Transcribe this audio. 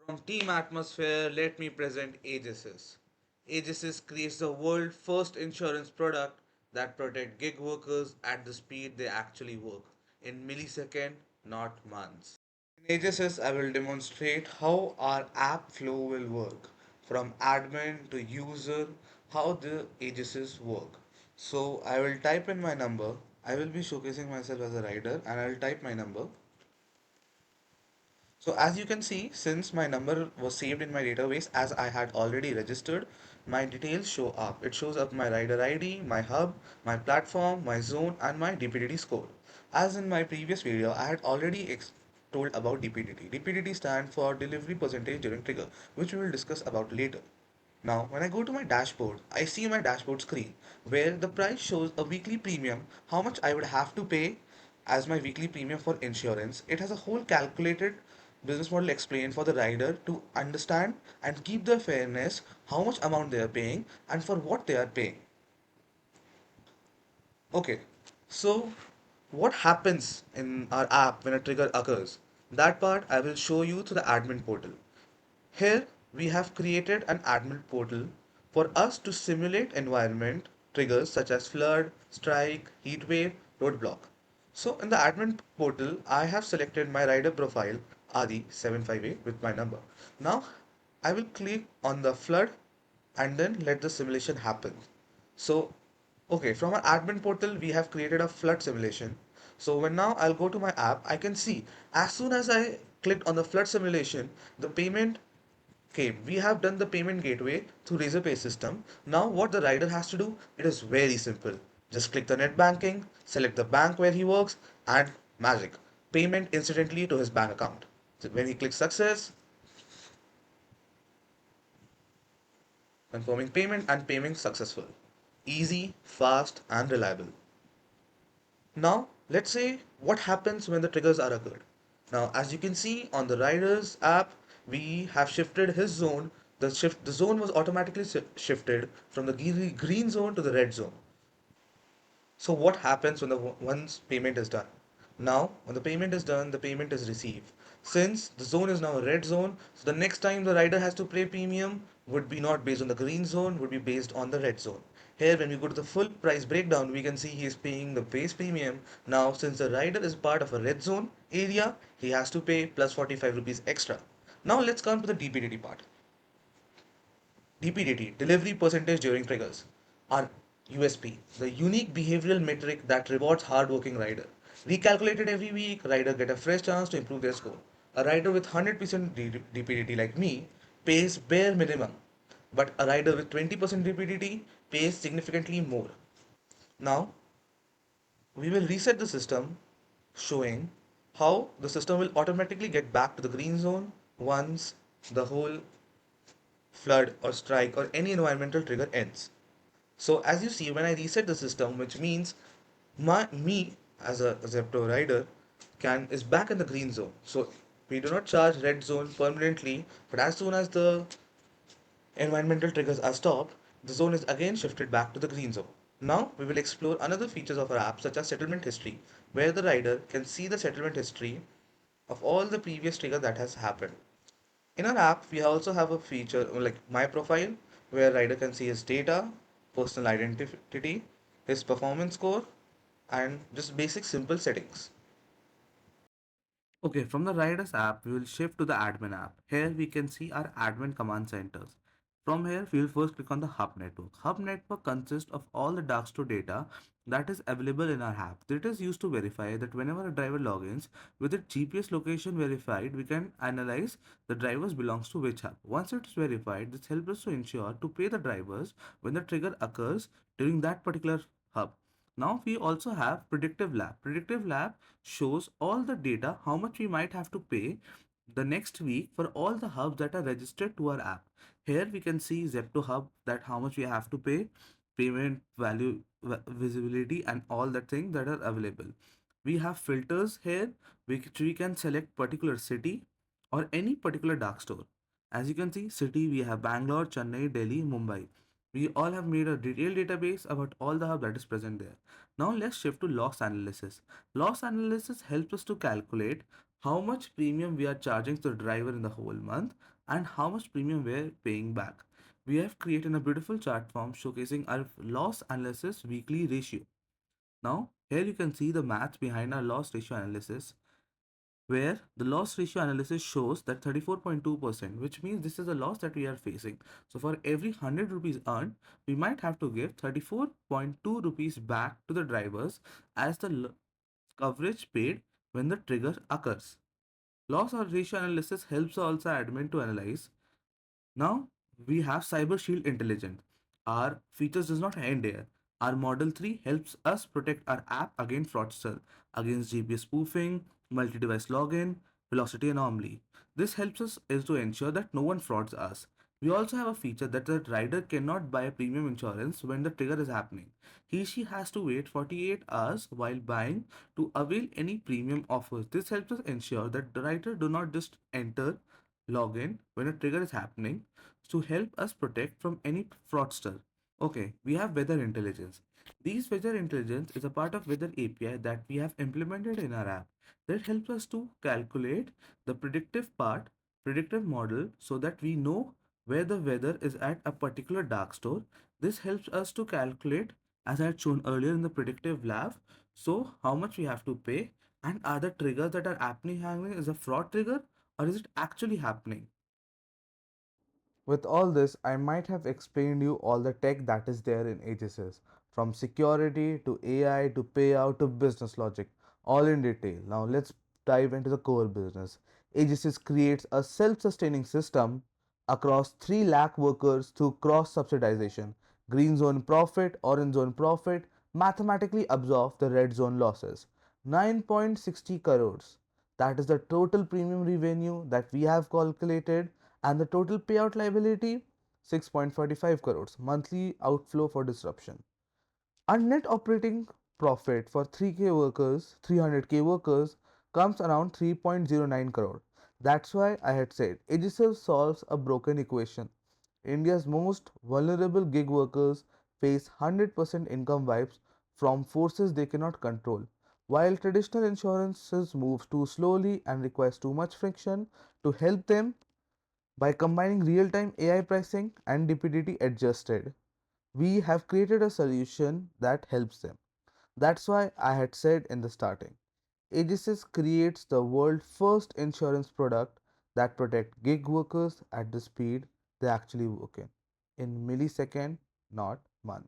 From Team Atmosphere, let me present Agesis. Agesis creates the world's first insurance product that protects gig workers at the speed they actually work, in milliseconds, not months. In Agesis, I will demonstrate how our app flow will work, from admin to user, how the Agesis work. So I will type in my number. I will be showcasing myself as a rider and I will type my number. So as you can see, since my number was saved in my database as I had already registered, my details show up. It shows up my rider ID, my hub, my platform, my zone and my DPDT score. As in my previous video, I had already told about DPDT. DPDT stands for delivery percentage during trigger, which we will discuss about later. Now, when I go to my dashboard, I see my dashboard screen where the price shows a weekly premium, how much I would have to pay as my weekly premium for insurance. It has a whole calculated business model explained for the rider to understand and keep the fairness, how much amount they are paying and for what they are paying. Okay, so what happens in our app when a trigger occurs? That part I will show you through the admin portal. Here we have created an admin portal for us to simulate environment triggers such as flood, strike, heat wave, roadblock. So in the admin portal, I have selected my rider profile Adi758 with my number. Now I will click on the flood and then let the simulation happen. So, okay, from our admin portal, we have created a flood simulation. So when now I'll go to my app, I can see as soon as I clicked on the flood simulation, the payment came. We have done the payment gateway through Razorpay system. Now what the rider has to do, it is very simple. Just click the net banking, select the bank where he works, and magic. Payment instantly to his bank account. So when he clicks success, confirming payment and payment successful. Easy, fast, and reliable. Now, let's say what happens when the triggers are occurred. Now, as you can see on the Riders app, we have shifted his zone. The zone was automatically shifted from the green zone to the red zone. So what happens when the once payment is done? Now, when the payment is done, the payment is received. Since the zone is now a red zone, so the next time the rider has to pay premium would be not based on the green zone, would be based on the red zone. Here, when we go to the full price breakdown, we can see he is paying the base premium. Now, since the rider is part of a red zone area, he has to pay plus 45 rupees extra. Now, let's come to the DPDT part. DPDT, delivery percentage during triggers, are USP, the unique behavioral metric that rewards hardworking rider. Recalculated every week, rider get a fresh chance to improve their score. A rider with 100% DPDT like me pays bare minimum, but a rider with 20% DPDT pays significantly more. Now, we will reset the system showing how the system will automatically get back to the green zone once the whole flood or strike or any environmental trigger ends. So as you see, when I reset the system, which means me as a Zepto rider is back in the green zone. So we do not charge red zone permanently, but as soon as the environmental triggers are stopped, the zone is again shifted back to the green zone. Now we will explore another features of our app such as settlement history, where the rider can see the settlement history of all the previous trigger that has happened. In our app, we also have a feature like My Profile, where rider can see his data, personal identity, his performance score, and just basic simple settings. Okay, from the Riders app, we will shift to the admin app. Here we can see our admin command centers. From here, we will first click on the Hub network. Hub network consists of all the dark store data that is available in our app. It is used to verify that whenever a driver logins with its GPS location verified, we can analyze the drivers belongs to which hub. Once it is verified, this helps us to ensure to pay the drivers when the trigger occurs during that particular hub. Now we also have predictive lab. Predictive lab shows all the data how much we might have to pay the next week for all the hubs that are registered to our app. Here we can see Zepto hub that how much we have to pay, payment value visibility and all the things that are available. We have filters here which we can select particular city or any particular dark store. As you can see, city we have Bangalore, Chennai, Delhi, Mumbai. We all have made a detailed database about all the hub that is present there. Now let's shift to loss analysis. Loss analysis helps us to calculate how much premium we are charging to the driver in the whole month, and how much premium we're paying back. We have created a beautiful chart form showcasing our loss analysis weekly ratio. Now, here you can see the math behind our loss ratio analysis, where the loss ratio analysis shows that 34.2%, which means this is the loss that we are facing. So for every 100 rupees earned, we might have to give 34.2 rupees back to the drivers as the coverage paid when the trigger occurs. Loss or ratio analysis helps also admin to analyze. Now we have Cyber Shield Intelligent. Our features does not end here. Our Model 3 helps us protect our app against fraudster, against GPS spoofing, multi-device login, velocity anomaly. This helps us is to ensure that no one frauds us. We also have a feature that the rider cannot buy a premium insurance when the trigger is happening. She has to wait 48 hours while buying to avail any premium offers. This helps us ensure that the rider do not just enter login when a trigger is happening to help us protect from any fraudster. Okay, we have weather intelligence. These weather intelligence is a part of weather API that we have implemented in our app that helps us to calculate the predictive model so that we know where the weather is at a particular dark store. This helps us to calculate, as I had shown earlier in the predictive lab, so how much we have to pay and are the triggers that are happening is a fraud trigger or is it actually happening? With all this, I might have explained you all the tech that is there in Agesis, from security to AI to payout to business logic, all in detail. Now let's dive into the core business. Agesis creates a self-sustaining system across 3 lakh workers through cross subsidization. Green zone profit, orange zone profit mathematically absorb the red zone losses. 9.60 crores. That is the total premium revenue that we have calculated, and the total payout liability 6.45 crores monthly outflow for disruption. Our net operating profit for 300k workers comes around 3.09 crore. That's why I had said Aegis solves a broken equation. India's most vulnerable gig workers face 100% income wipes from forces they cannot control. While traditional insurances move too slowly and requires too much friction to help them, by combining real-time AI pricing and DPDT adjusted, we have created a solution that helps them. That's why I had said in the starting, Agesis creates the world's first insurance product that protect gig workers at the speed they actually work in millisecond, not months.